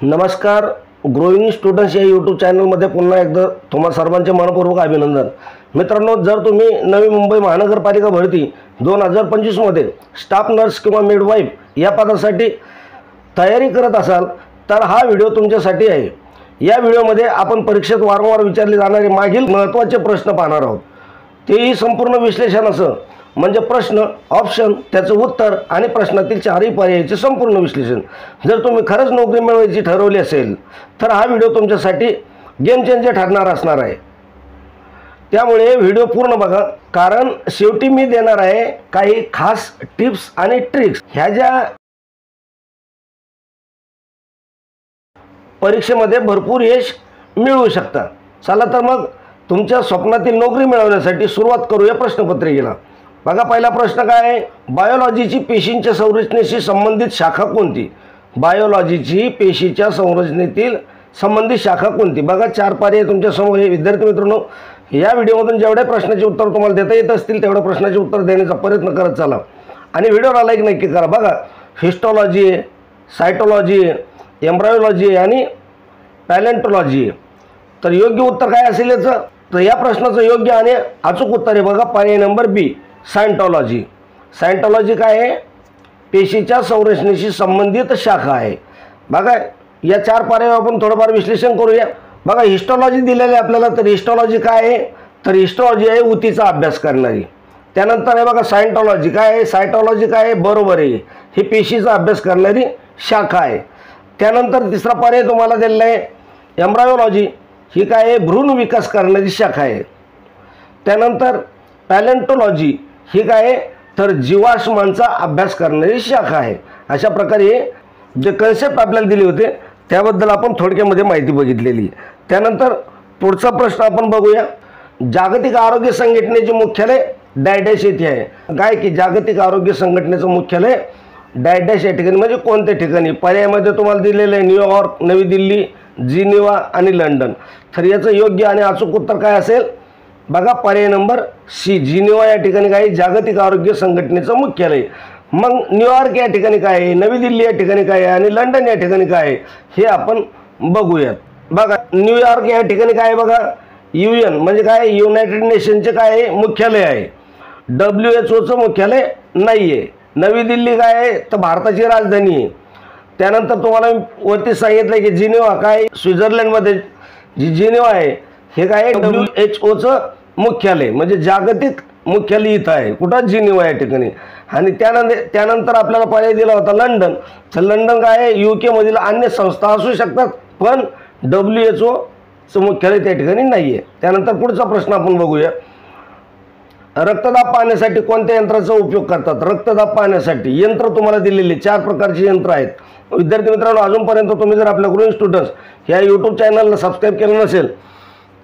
नमस्कार. Growing students या YouTube चॅनलमध्ये पुन्हा एकदा तुम्हा सर्वांचे मनपूर्वक अभिनंदन. मित्रांनो, जर तुम्ही नवी मुंबई महानगरपालिका भरती 2025 मध्ये स्टाफ नर्स किंवा मिडवाईफ या पदासाठी तयारी करत असाल तर हा व्हिडिओ तुमच्यासाठी आहे. या व्हिडिओमध्ये आपण परीक्षेत वारंवार विचारले जाणारे मागील महत्त्वाचे प्रश्न पाहणार आहोत. तेही संपूर्ण विश्लेषण असं म्हणजे प्रश्न, ऑप्शन, त्याचं उत्तर आणि प्रश्नातील चारही पर्यायाचे संपूर्ण विश्लेषण. जर तुम्ही खरंच नोकरी मिळवायची ठरवली असेल तर हा व्हिडिओ तुमच्यासाठी गेम चेंजर ठरणार असणार आहे. त्यामुळे व्हिडिओ पूर्ण बघा, कारण शेवटी मी देणार आहे काही खास टिप्स आणि ट्रिक्स ह्या ज्या परीक्षेमध्ये भरपूर यश मिळवू शकता. चला तर मग तुमच्या स्वप्नातील नोकरी मिळवण्यासाठी सुरुवात करूया प्रश्नपत्रिकेला. बघा, पहिला प्रश्न काय आहे? बायोलॉजीची पेशींच्या संरचनेशी संबंधित शाखा कोणती? बायोलॉजीची पेशीच्या संरचनेतील संबंधित शाखा कोणती? बघा, चार पर्याय तुमच्या समोर आहे. विद्यार्थी मित्रांनो, या व्हिडिओमधून जेवढे प्रश्नाचे उत्तर तुम्हाला देता येत असतील तेवढ्या प्रश्नाचे उत्तर देण्याचा प्रयत्न करत चला आणि व्हिडिओला लाईक नक्की करा. बघा, हिस्टॉलॉजी आहे, सायटोलॉजी आहे, एम्ब्रायोलॉजी आहे आणि पॅलेंटोलॉजी आहे. तर योग्य उत्तर काय असेल याचं? तर या प्रश्नाचं योग्य आणि अचूक उत्तर आहे बघा पर्याय नंबर बी, सायंटॉलॉजी. सायंटॉलॉजी काय आहे? पेशीच्या संरचनेशी संबंधित शाखा आहे. बघा, या चार पर्याय आपण थोडंफार विश्लेषण करूया. बघा, हिस्टॉलॉजी दिलेली आहे आपल्याला. तर हिस्टॉलॉजी काय आहे? तर हिस्टॉलॉजी आहे ऊतीचा अभ्यास करणारी. त्यानंतर आहे बघा सायंटॉलॉजी काय आहे? सायटॉलॉजी काय आहे? बरोबर आहे, ही पेशीचा अभ्यास करणारी शाखा आहे. त्यानंतर तिसरा पर्याय तुम्हाला दिलेला आहे एम्ब्रायोलॉजी. ही काय आहे? भ्रूण विकास करणारी शाखा आहे. त्यानंतर पॅलेंटोलॉजी ही काय आहे? तर जीवाश्मांचा अभ्यास करणारी शाखा आहे. अशा प्रकारे जे कन्सेप्ट आपल्याला दिले होते त्याबद्दल आपण थोडक्यामध्ये माहिती बघितलेली. त्यानंतर पुढचा प्रश्न आपण बघूया. जागतिक आरोग्य संघटनेचे मुख्यालय डॅश येथे आहे. काय की जागतिक आरोग्य संघटनेचं मुख्यालय डॅश या ठिकाणी म्हणजे कोणत्या ठिकाणी? पर्यायामध्ये तुम्हाला दिलेलं आहे न्यूयॉर्क, नवी दिल्ली, जिनिव्हा आणि लंडन. तर याचं योग्य आणि अचूक उत्तर काय असेल? बघा, पर्याय नंबर सी, जिनिव्हा या ठिकाणी काय? जागतिक आरोग्य संघटनेचं मुख्यालय. मग न्यूयॉर्क या ठिकाणी काय आहे, नवी दिल्ली या ठिकाणी काय आहे आणि लंडन या ठिकाणी काय आहे हे आपण बघूयात. बघा, न्यूयॉर्क या ठिकाणी काय आहे? बघा, UN म्हणजे काय? युनायटेड नेशनचे काय आहे? मुख्यालय आहे. WHO मुख्यालय नाही आहे. नवी दिल्ली काय आहे? तर भारताची राजधानी आहे. त्यानंतर तुम्हाला वरती सांगितलं की जिनिव्हा काय? स्वित्झर्लंडमध्ये जी जिनिव्हा आहे हे काय आहे? WHOचं मुख्यालय म्हणजे जागतिक मुख्यालय इथं आहे. कुठं? जिनिव्हा या ठिकाणी. आणि त्यानंतर आपल्याला पर्याय दिला होता लंडन. तर लंडन काय आहे? UK मधील अन्य संस्था असू शकतात पण WHOचं मुख्यालय त्या ठिकाणी नाही आहे. त्यानंतर पुढचा प्रश्न आपण बघूया. रक्तदाब पाहण्यासाठी कोणत्या यंत्राचा उपयोग करतात? रक्तदाब पाहण्यासाठी यंत्र तुम्हाला दिलेले 4 प्रकारची यंत्र आहेत. विद्यार्थी मित्रांनो, अजूनपर्यंत तुम्ही जर आपल्या ग्रोइंग स्टुडंट्स या यूट्यूब चॅनलला सबस्क्राईब केलं नसेल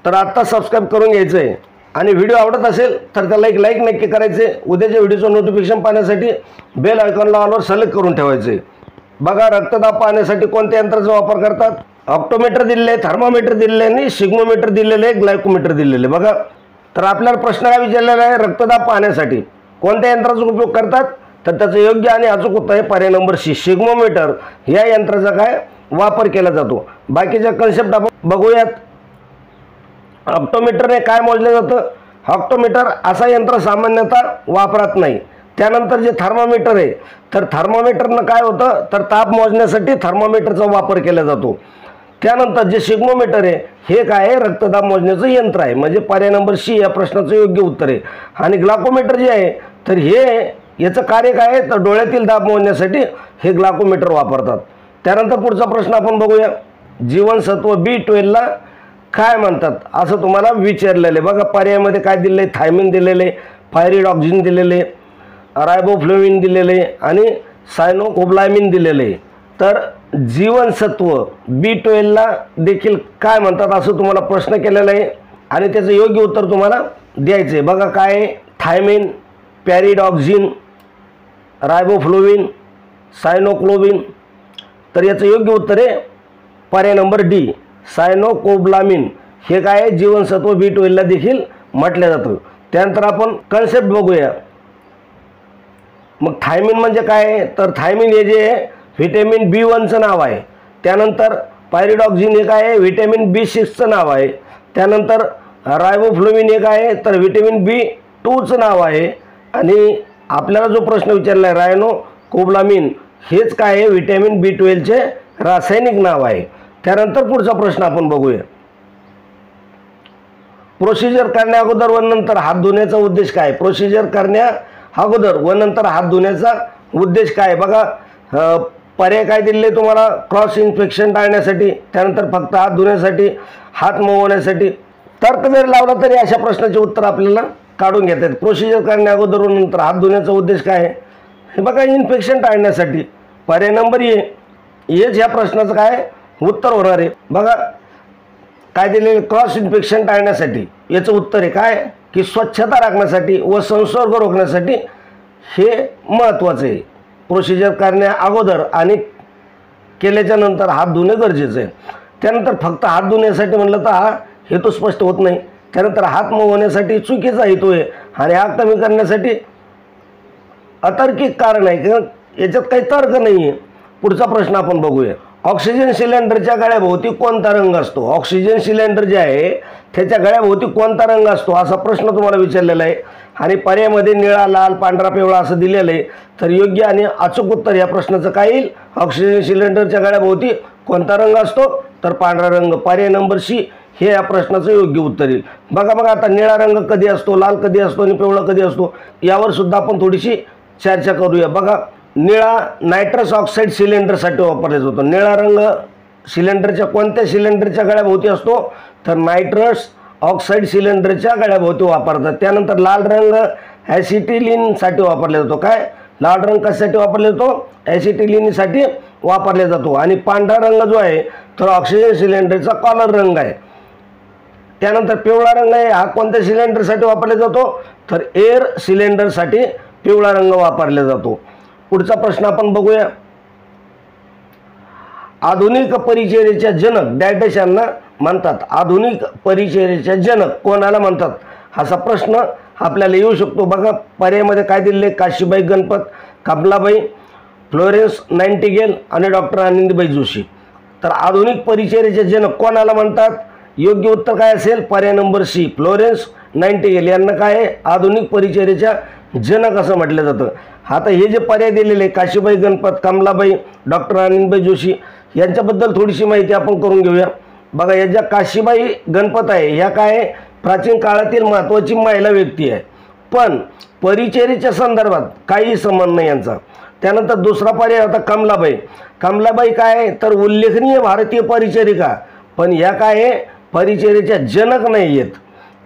तर आत्ता सबस्क्राईब करून घ्यायचं आहे. आणि व्हिडिओ आवडत असेल तर त्याला एक लाईक नक्की करायचे. उद्याच्या व्हिडिओचं नोटिफिकेशन पाहण्यासाठी बेल आयकॉनला ऑलवर सिलेक्ट करून ठेवायचं आहे. बघा, रक्तदाब पाहण्यासाठी कोणत्या यंत्राचा वापर करतात? ऑप्टोमीटर दिलेले आहे, थर्मामीटर दिलेले आहे आणि सिग्मोमीटर दिलेले आहे, ग्लायकोमीटर दिलेले. बघा, तर आपल्याला प्रश्न काय विचारलेला आहे? रक्तदाब पाहण्यासाठी कोणत्या यंत्राचा उपयोग करतात? तर त्याचं योग्य आणि अचूक उत्तर आहे पर्याय नंबर सी, सिग्मोमीटर या यंत्राचा काय वापर केला जातो. बाकीच्या कन्सेप्ट आपण बघूयात. ऑप्टोमीटरने काय मोजलं जातं? ऑप्टोमीटर असा यंत्र सामान्यतः वापरात नाही. त्यानंतर जे थर्मामीटर आहे तर थर्मामीटरनं काय होतं? तर ताप मोजण्यासाठी थर्मामीटरचा वापर केला जातो. त्यानंतर जे सिग्मोमीटर आहे हे काय आहे? रक्तदाब मोजण्याचं यंत्र आहे म्हणजे पर्याय नंबर सी या प्रश्नाचं योग्य उत्तर आहे. आणि ग्लायकोमीटर जे आहे तर हे याचं कार्य काय आहे? तर डोळ्यातील दाब मोजण्यासाठी हे ग्लायकोमीटर वापरतात. त्यानंतर पुढचा प्रश्न आपण बघूया. जीवनसत्व B12ला काय म्हणतात असं तुम्हाला विचारलेलं आहे. बघा, पर्यायामध्ये काय दिलेलं आहे? थायमिन दिलेलं आहे, पायरिडॉक्सिन दिलेले आहे, रायबोफ्लेविन दिलेले आहे आणि सायनोकोब्लामिन दिलेले आहे. तर जीवनसत्व B12ला देखील काय म्हणतात असं तुम्हाला प्रश्न केलेला आहे आणि त्याचं योग्य उत्तर तुम्हाला द्यायचं आहे. बघा, काय आहे? थायमिन, पॅरिडॉक्सिन, रायबोफ्लोविन, सायनोक्लोबिन. तर याचं योग्य उत्तर आहे पर्याय नंबर डी, सायनोकोब्लामिन. हे काय आहे? जीवनसत्व B12ला देखील म्हटलं जातं. त्यानंतर आपण कन्सेप्ट बघूया. मग थायमिन म्हणजे काय? तर थायमिन हे जे व्हिटॅमिन B1चं नाव आहे. त्यानंतर पायरिडॉक्झिन एक आहे, व्हिटॅमिन B6चं नाव आहे. त्यानंतर रायबोफ्लोविन एक आहे, तर व्हिटॅमिन B2चं नाव आहे. आणि आपल्याला जो प्रश्न विचारला आहे रायनोकोब्लामिन, हेच काय आहे, व्हिटॅमिन B12चे रासायनिक नाव आहे. त्यानंतर पुढचा प्रश्न आपण बघूया. प्रोसिजर करण्या अगोदर व नंतर हात धुण्याचा उद्देश काय? प्रोसिजर करण्या अगोदर व नंतर हात धुण्याचा उद्देश काय? बघा पर्याय काय दिले तुम्हाला, क्रॉस इन्फेक्शन टाळण्यासाठी, त्यानंतर फक्त हात धुण्यासाठी, हात मऊ होण्यासाठी. तर्क जरी लावला तरी अशा प्रश्नाचे उत्तर आपल्याला काढून घेता येते. प्रोसिजर करण्या अगोदर व नंतर हात धुण्याचा उद्देश काय आहे? हे बघा इन्फेक्शन टाळण्यासाठी. पर्याय नंबर ए हेच ह्या प्रश्नाचं काय उत्तर होणार आहे. बघा काय दिलेले, क्रॉस इन्फेक्शन टाळण्यासाठी. याचं उत्तर आहे काय की स्वच्छता राखण्यासाठी व संसर्ग रोखण्यासाठी हे महत्त्वाचं आहे. प्रोसिजर करण्या अगोदर आणि केल्याच्या नंतर हात धुणे गरजेचं आहे. त्यानंतर फक्त हात धुण्यासाठी म्हटलं तर हा हेतू स्पष्ट होत नाही. त्यानंतर हात मऊ होण्यासाठी चुकीचा हेतू आहे आणि आग कमी करण्यासाठी अतार्किक कारण आहे किंवा याच्यात काही तर्क नाही आहे. पुढचा प्रश्न आपण बघूया. ऑक्सिजन सिलेंडरच्या गळ्याभोवती कोणता रंग असतो? ऑक्सिजन सिलेंडर जे आहे त्याच्या गळ्याभोवती कोणता रंग असतो असा प्रश्न तुम्हाला विचारलेला आहे. आणि पर्यायामध्ये निळा, लाल, पांढरा, पिवळा असं दिलेलं आहे. तर योग्य आणि अचूक उत्तर या प्रश्नाचं काय येईल? ऑक्सिजन सिलेंडरच्या गळ्याभोवती कोणता रंग असतो? तर पांढरा रंग. पर्याय नंबर सी हे या प्रश्नाचं योग्य उत्तर येईल. बघा आता निळा रंग कधी असतो, लाल कधी असतो आणि पिवळा कधी असतो यावर सुद्धा आपण थोडीशी चर्चा करूया. बघा निळा नायट्रस ऑक्साईड सिलेंडरसाठी वापरला जातो. निळा रंग सिलेंडरच्या कोणत्या सिलेंडरच्या गळ्याभोवती असतो? तर नायट्रस ऑक्साईड सिलेंडरच्या गळ्याभोवती वापरतात. त्यानंतर लाल रंग ॲसिटिलिनसाठी वापरला जातो. काय लाल रंग कशासाठी वापरला जातो? ॲसिटिलिनसाठी वापरला जातो. आणि पांढरा रंग जो आहे तर ऑक्सिजन सिलेंडरचा कॉलर रंग आहे. त्यानंतर पिवळा रंग आहे हा कोणत्या सिलेंडरसाठी वापरला जातो? तर एअर सिलेंडरसाठी पिवळा रंग वापरला जातो. पुढचा प्रश्न आपण बघूया. आधुनिक परिचर्येच्या जनक डॅश यांना म्हणतात. आधुनिक परिचर्येच्या जनक कोणाला म्हणतात असा प्रश्न आपल्याला येऊ शकतो. बघा पर्यायामध्ये काय दिले, काशीबाई गणपत, कमलाबाई, फ्लोरेन्स नाइटिंगेल आणि डॉक्टर आनंदीबाई जोशी. तर आधुनिक परिचर्येचे जनक कोणाला म्हणतात? योग्य उत्तर काय असेल? पर्याय नंबर सी फ्लोरेन्स नाइटिंगेल यांना काय आहे आधुनिक परिचर्येच्या जनक असं म्हटलं जातं. आता हे जे पर्याय दिलेले काशीबाई गणपत, कमलाबाई, डॉक्टर आनंदीबाई जोशी यांच्याबद्दल थोडीशी माहिती आपण करून घेऊया. बघा या ज्या काशीबाई गणपत आहे ह्या काय प्राचीन काळातील महत्त्वाची महिला व्यक्ती आहे, पण परिचर्येच्या संदर्भात काही संबंध नाही यांचा. त्यानंतर दुसरा पर्याय होता कमलाबाई. कमलाबाई काय तर उल्लेखनीय भारतीय परिचारिका, पण ह्या काय परिचर्येच्या जनक नाही आहेत.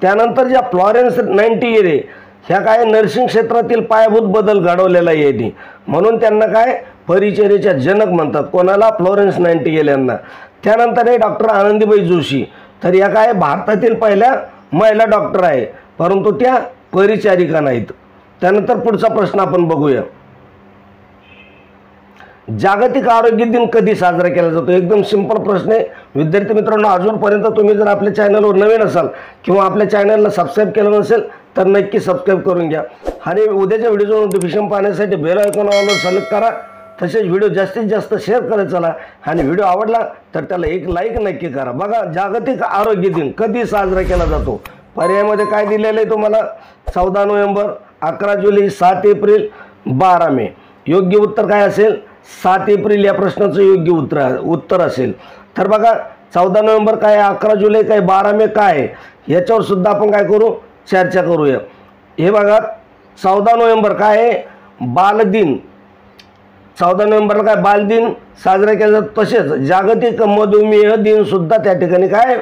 त्यानंतर ज्या फ्लॉरेन्स नाइटिंगेल ह्या काय नर्सिंग क्षेत्रातील पायाभूत बदल घडवलेला आहे म्हणून त्यांना काय परिचर्येच्या जनक म्हणतात. कोणाला? फ्लॉरेन्स नाइटिंगेल यांना. त्यानंतर हे डॉक्टर आनंदीबाई जोशी, तर या काय भारतातील पहिल्या महिला डॉक्टर आहे, परंतु त्या परिचारिका नाहीत. त्यानंतर पुढचा प्रश्न आपण बघूया. जागतिक आरोग्य दिन कधी साजरा केला जातो? एकदम सिंपल प्रश्न आहे विद्यार्थी मित्रांनो. अजूनपर्यंत तुम्ही जर आपल्या चॅनलवर नवीन असाल किंवा आपल्या चॅनलला सबस्क्राईब केलं नसेल तर नक्की सबस्क्राईब करून घ्या. आणि उद्याच्या व्हिडिओचं नोटिफिकेशन पाहण्यासाठी बेल आयकॉन ऑल सिलेक्ट करा. तसेच व्हिडिओ जास्तीत जास्त शेअर करत चला आणि व्हिडिओ आवडला तर त्याला एक लाईक नक्की करा. बघा जागतिक आरोग्य दिन कधी साजरा केला जातो? पर्यायामध्ये काय दिलेलं आहे तुम्हाला? 14 नोव्हेंबर, 11 जुलै, 7 एप्रिल, 12 मे. योग्य उत्तर काय असेल? 7 एप्रिल या प्रश्नाचं योग्य उत्तर असेल. तर बघा 14 नोव्हेंबर काय, 11 जुलै काय, 12 मे काय याच्यावर सुद्धा आपण काय करू चर्चा करूया. हे बघा 14 नोव्हेंबर काय बालदिन. 14 नोव्हेंबरला काय बालदिन साजरा केला जातो. तसेच जागतिक मधुमेह दिन सुद्धा त्या ठिकाणी काय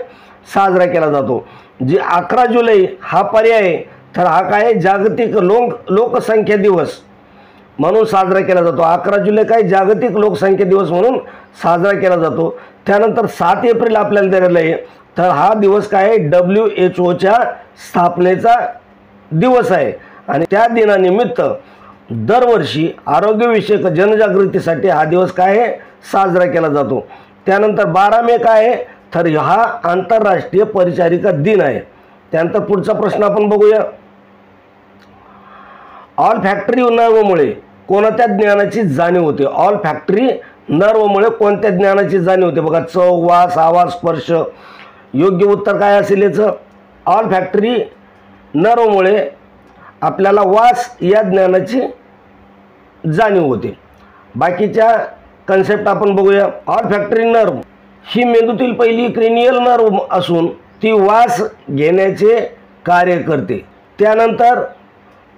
साजरा केला जातो. जे 11 जुलै हा पर्याय तर हा काय जागतिक लोकसंख्या दिवस म्हणून साजरा केला जातो. 11 जुलै काय जागतिक लोकसंख्या दिवस म्हणून साजरा केला जातो. त्यानंतर 7 एप्रिल आपल्याला दिलेला आहे, तर हा दिवस काय WHO स्थापनेचा दिवस आहे आणि त्या दिनानिमित्त दरवर्षी आरोग्यविषयक जनजागृतीसाठी हा दिवस काय साजरा केला जातो. त्यानंतर 12 मे काय तर हा आंतरराष्ट्रीय परिचारिका दिन आहे. त्यानंतर पुढचा प्रश्न आपण बघूया. ऑल फॅक्टरी उन्हाळ्यामुळे कोणत्या ज्ञानाची जाणीव होते? ऑल फॅक्टरी नर्वमुळे कोणत्या ज्ञानाची जाणीव होते? बघा, चव, वास, आवाज, स्पर्श. योग्य उत्तर काय असेल याचं? ऑल फॅक्टरी नर्वमुळे आपल्याला वास या ज्ञानाची जाणीव होते. बाकीच्या कन्सेप्ट आपण बघूया. ऑल फॅक्टरी नर्व ही मेंदूतील पहिली क्रेनियल नर्व असून ती वास घेण्याचे कार्य करते. त्यानंतर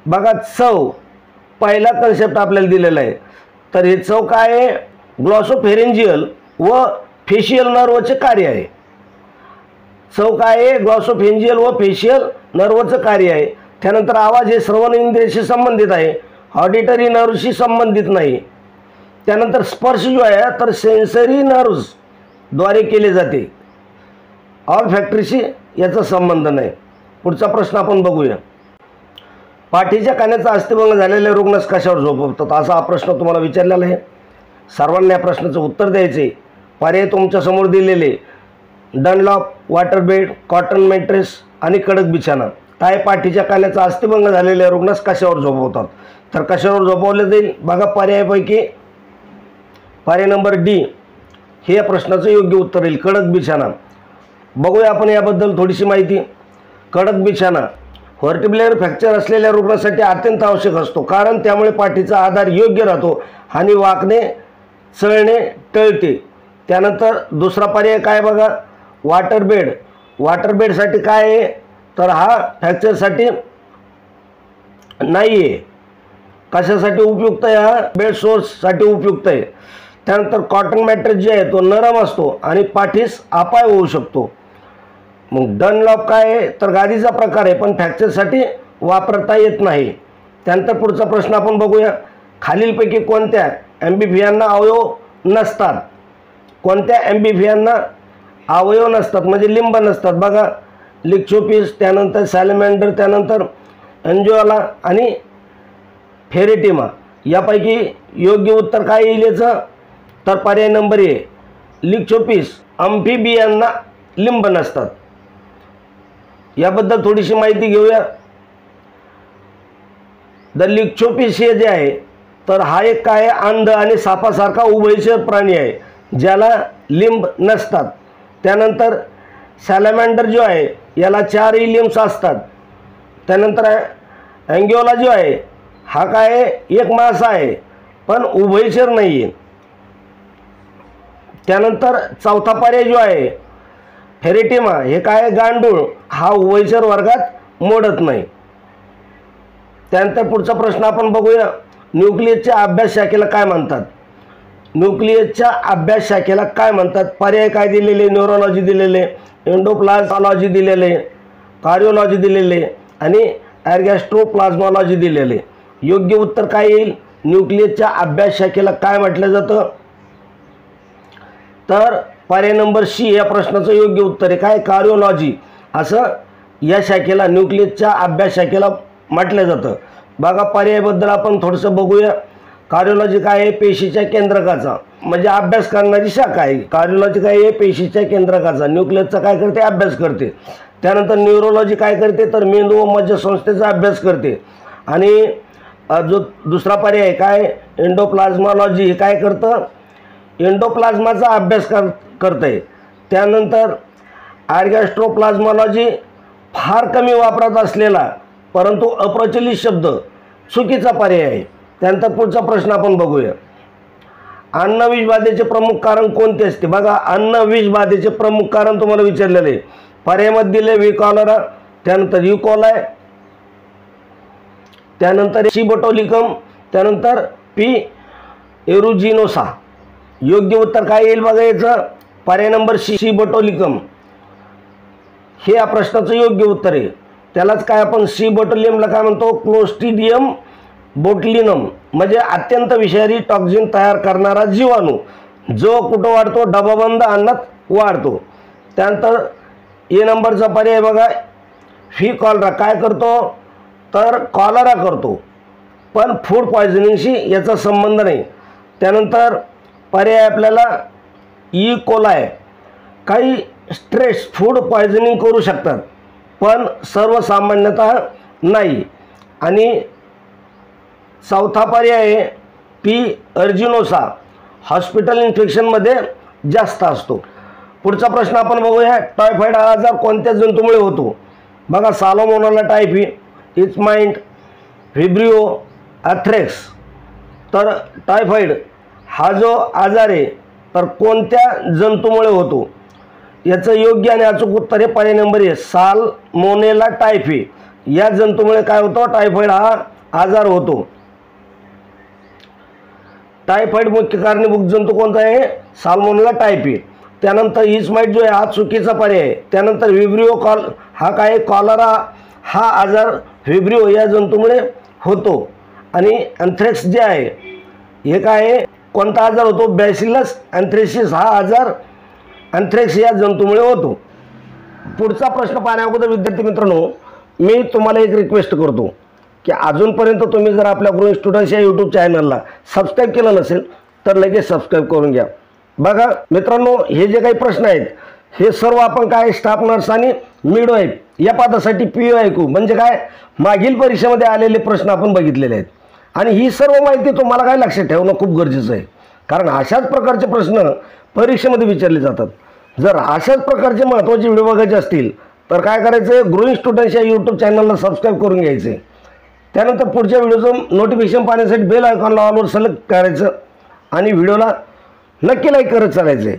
बघा, चव पहिला कन्सेप्ट आपल्याला दिलेला आहे. तर हे चव काय आहे? ग्लॉसोफेरेंजियल व फेशियल नर्वचे कार्य आहे. चव काय आहे? ग्लॉसोफेरेंजियल व फेशियल नर्वचं कार्य आहे. त्यानंतर आवाज हे श्रवण इंद्रियाशी संबंधित आहे, ऑडिटरी नर्वशी संबंधित नाही. त्यानंतर स्पर्श जो आहे तर सेन्सरी नर्व्सद्वारे केले जाते, ऑल फॅक्टरीशी याचा संबंध नाही. पुढचा प्रश्न आपण बघूया. पाठीच्या कानाचा अस्थिभंग झालेल्या रुग्णास कशावर झोपवतात? असा हा प्रश्न तुम्हाला विचारलेला आहे. सर्वांना या प्रश्नाचं उत्तर द्यायचे. पर्याय तुमच्यासमोर दिलेले: Dunlop, water bed, cotton mattress आणि कडक बिछाना. काय पाठीच्या कानाचा अस्थिभंग झालेल्या रुग्णास कशावर झोपवतात? तर कशावर झोपवले जाईल? बघा, पर्यायापैकी पर्याय नंबर डी हे या प्रश्नाचं योग्य उत्तर येईल, कडक बिछाना. बघूया आपण याबद्दल थोडीशी माहिती. कडक बिछाना व्हर्टिब्युलर फ्रॅक्चर असलेल्या रुग्णासाठी अत्यंत आवश्यक असतो, कारण त्यामुळे पाठीचा आधार योग्य राहतो आणि वाकणे, चळणे टळते. त्यानंतर दुसरा पर्याय काय बघा, वॉटर बेड. वॉटर बेडसाठी काय आहे? तर हा फ्रॅक्चरसाठी नाही आहे. कशासाठी उपयुक्त आहे? हा बेड सोर्ससाठी उपयुक्त आहे. त्यानंतर कॉटन मॅट्रेस जे आहे तो नरम असतो आणि पाठीस अपाय होऊ शकतो. मग डनलॉप काय आहे? तर गादीचा प्रकार आहे, पण फ्रॅक्चरसाठी वापरता येत नाही. त्यानंतर पुढचा प्रश्न आपण बघूया. खालीलपैकी कोणत्या ॲम्बिफियांना अवयव नसतात? कोणत्या ॲम्बिफियांना अवयव नसतात म्हणजे लिंब नसतात? बघा, लिक्चोपिस, त्यानंतर सॅलमँडर, त्यानंतर एन्जिओला आणि फेरेटिमा. यापैकी योग्य उत्तर काय येईल याचं? तर पर्याय नंबर ए, लिक्चोपिस. अम्फिबियांना लिंब नसतात. याबद्दल थोडीशी माहिती घेऊया. द लिक्चोपिस हे जे आहे तर हा एक काय अंध आणि सापासारखा उभयचर प्राणी आहे ज्याला लिंब नसतात. त्यानंतर सॅलमँडर जो आहे याला 4ही लिम्स असतात. त्यानंतर अँग्योला जो आहे हा काय एक मासा आहे पण उभयचर नाही आहे. त्यानंतर चौथा पर्याय जो आहे फेरेटिमा हे काय गांडूळ, हा उभयचर वर्गात मोडत नाही. त्यानंतर पुढचा प्रश्न आपण बघूया. न्यूक्लियसच्या अभ्यास शाखेला काय म्हणतात? न्यूक्लियसच्या अभ्यास शाखेला काय म्हणतात? पर्याय काय दिलेले? न्यूरोलॉजी दिलेले, एंडोप्लाझमॉलॉजी दिलेले, कार्डिओलॉजी दिलेले आणि ॲर्गॅस्ट्रोप्लाझमॉलॉजी दिलेले. योग्य उत्तर काय येईल? न्यूक्लियसच्या अभ्यास शाखेला काय म्हटलं जातं? तर पर्याय नंबर सी या प्रश्नाचं योग्य उत्तर आहे काय? कार्डिओलॉजी असं या शाखेला, न्यूक्लियसच्या अभ्यास शाखेला म्हटलं जातं. बघा, पर्यायाबद्दल आपण थोडंसं बघूया. कार्डिओलॉजी काय आहे? पेशीच्या केंद्रकाचा म्हणजे अभ्यास करणारी शाखा आहे. कार्डिओलॉजी काय आहे? पेशीच्या केंद्रकाचा. न्यूक्लियसचा काय करते? अभ्यास करते. त्यानंतर न्यूरोलॉजी काय करते? तर मेंदू व मज्जासंस्थेचा अभ्यास करते. आणि जो दुसरा पर्याय आहे काय? एंडोप्लाझमॉलॉजी हे काय करतं? एंडोप्लाझ्माचा अभ्यास करतं आहे. त्यानंतर ॲर्गॅस्ट्रोप्लाझमॉलॉजी फार कमी वापरात असलेला परंतु अप्रचलित शब्द, चुकीचा पर्याय आहे. त्यानंतर पुढचा प्रश्न आपण बघूया. अन्न विषबाधेचे प्रमुख कारण कोणते असते? बघा, अन्न विषबाधेचे प्रमुख कारण तुम्हाला विचारलेले आहे. पर्यायामध्ये दिले व्ही कॉलरा, त्यानंतर युकोलाय, त्यानंतर सी बोटुलिकम, त्यानंतर पी एरुजिनोसा. योग्य उत्तर काय येईल बघा याचं? पर्याय नंबर सी बोटुलिकम हे या प्रश्नाचं योग्य उत्तर आहे. त्यालाच काय आपण सी बोटुलियमला काय म्हणतो? क्लोस्ट्रिडियम बोटुलिनम म्हणजे अत्यंत विषारी टॉक्झिन तयार करणारा जीवाणू जो कुठं वाढतो? डबाबंद अन्नात वाढतो. त्यानंतर ए नंबरचा पर्याय बघा, व्ही कॉलरा काय करतो? तर कॉलरा करतो, पण फूड पॉयझनिंगशी याचा संबंध नाही. त्यानंतर पर्याय आपल्याला ई कोलाय, काही स्ट्रेस फूड पॉयझनिंग करू शकतात पण सर्वसामान्यतः नाही. आणि चौथा पर्याय आहे पी अर्जिनोसा, हॉस्पिटल इन्फेक्शनमध्ये जास्त असतो. पुढचा प्रश्न आपण बघूया. टायफॉईड हा आजार कोणत्या जंतूमुळे होतो? बघा, साल्मोनेला टायफी, इचमाइट, व्हिब्रिओ, अँथ्रॅक्स. तर टायफॉईड हा जो आजार आहे तर कोणत्या जंतूमुळे होतो? याचं योग्य आणि अचूक उत्तर हे पर्याय नंबर ए, साल्मोनेला टायफी या जंतूमुळे काय होतं? टायफॉईड हा आजार होतो. टायफॉईड मुख्य कारणीभूत जंतू कोणता आहे? Salmonella typhi. त्यानंतर इचमाइट जो आहे हा चुकीचा पर्याय आहे. त्यानंतर व्हिब्रिओ हा काय? कॉलरा हा आजार व्हिब्रिओ या जंतूमुळे होतो. आणि अँथ्रॅक्स जे आहे हे काय आहे? कोणता आजार होतो? बॅसिलस अँथ्रेसिस हा आजार अँथ्रॅक्स या जंतूमुळे होतो. पुढचा प्रश्न पाहण्याअगोदर विद्यार्थी मित्रांनो, मी तुम्हाला एक रिक्वेस्ट करतो की अजूनपर्यंत तुम्ही जर आपल्या गृह स्टुडंट्स या यूट्यूब चॅनलला सबस्क्राईब केलं नसेल तर लगेच सबस्क्राईब करून घ्या. बघा मित्रांनो, हे जे काही प्रश्न आहेत हे सर्व आपण काय स्टाफ नर्स आणि मिडवाईफ या पदासाठी PYQ म्हणजे काय मागील परीक्षेमध्ये आलेले प्रश्न आपण बघितलेले आहेत. आणि ही सर्व माहिती तुम्हाला काय लक्षात ठेवणं खूप गरजेचं आहे, कारण अशाच प्रकारचे प्रश्न परीक्षेमध्ये विचारले जातात. जर अशाच प्रकारचे महत्त्वाचे व्हिडिओ बघायचे असतील तर काय करायचं? ग्रोइंग स्टुडंट्स या यूट्यूब चॅनलला सबस्क्राईब करून घ्यायचे. त्यानंतर पुढच्या व्हिडिओचं नोटिफिकेशन पाहण्यासाठी बेल आयकॉनला ऑलवर सिलेक्ट करायचं आणि व्हिडिओला नक्की लाईक करत चालायचं आहे.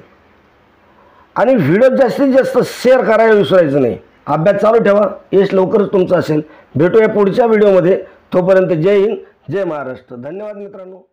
आणि व्हिडिओ जास्तीत जास्त शेअर करायला विसरायचं नाही. अभ्यास चालू ठेवा, यश लवकरच तुमचं असेल. भेटूया पुढच्या व्हिडिओमध्ये. तोपर्यंत जय हिंद, जय महाराष्ट्र. धन्यवाद मित्रांनो.